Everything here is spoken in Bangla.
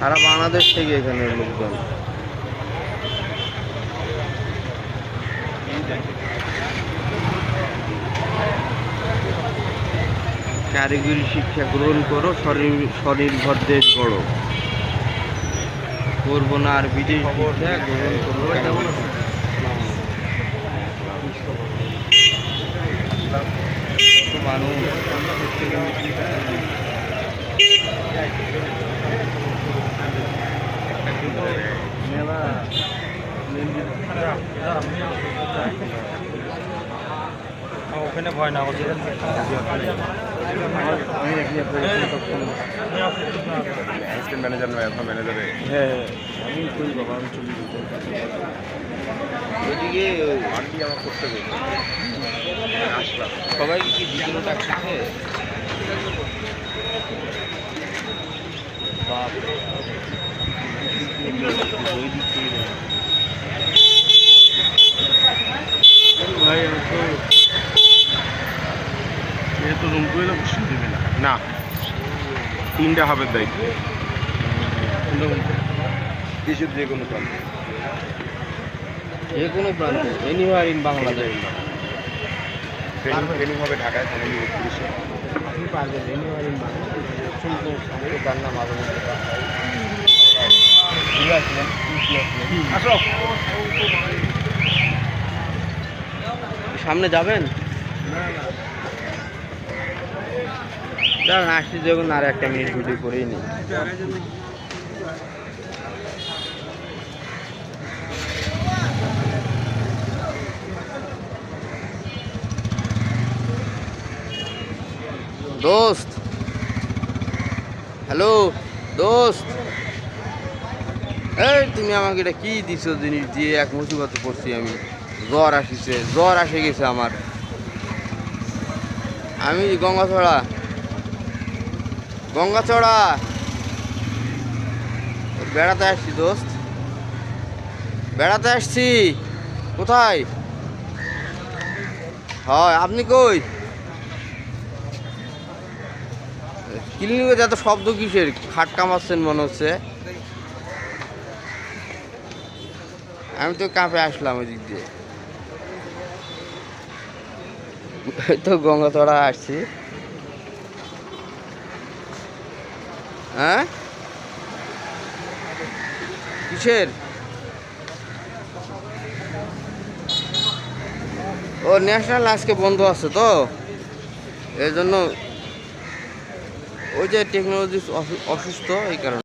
সারা বাংলাদেশ থেকে এখানে লোকজন। কারিগরি শিক্ষা গ্রহণ করো, স্বনির্ভর দেশ গড়ো। করবো না আর বিদেশ শিক্ষা গ্রহণ করবো। মানুষ ওখানে ভয় না হচ্ছে ম্যানেজার নয় আপনার ম্যানেজারে। হ্যাঁ আমি করি বাবা, আমি চলি ওইদিকে আন্টি আমার করতে দেবে আসলাম। সবাই কি দ্বিতীয় ডাকছে? ভাই তো রুম করে বসে দেবে না। না 3টা হাবের দায়িত্ব দেশের যে কোনো প্রান্তে, যে কোনো প্রান্তে, এনিওয়ার ইন বাংলাদেশ। ট্রেনিং হবে ঢাকায় ফ্যামিলি পুলিশে। আপনি পারবেন এনিওয়ার ইন বাংলাদেশ। তার নাম আরো সামনে যাবেন? আসছি যখন আর একটা মিনিট ভিডিও করেই নি। দোস্ত, হ্যালো দোস্ত, এই তুমি আমাকে এটা কি দিছো জিনিস দিয়ে? এক মুসিবতে পড়ছি আমি। জ্বর আসিছে, জ্বর আসে গেছে আমার। আমি গঙ্গাছড়া বেড়াতে আসছি দোস্ত, বেড়াতে আসছি। কোথায়? হয় আপনি কই? ক্লিনিকে এত শব্দ কিসের? খাট কামাচ্ছেন মনে হচ্ছে। আমি তো কাঁপে আসলাম ওই দিক দিয়ে, তো গঙ্গাচড়া আসছি। হ্যাঁ কিসের? ও ন্যাশনাল আজকে বন্ধ আছে তো, এই জন্য। ওই যে টেকনোলজি অসুস্থ, এই কারণে।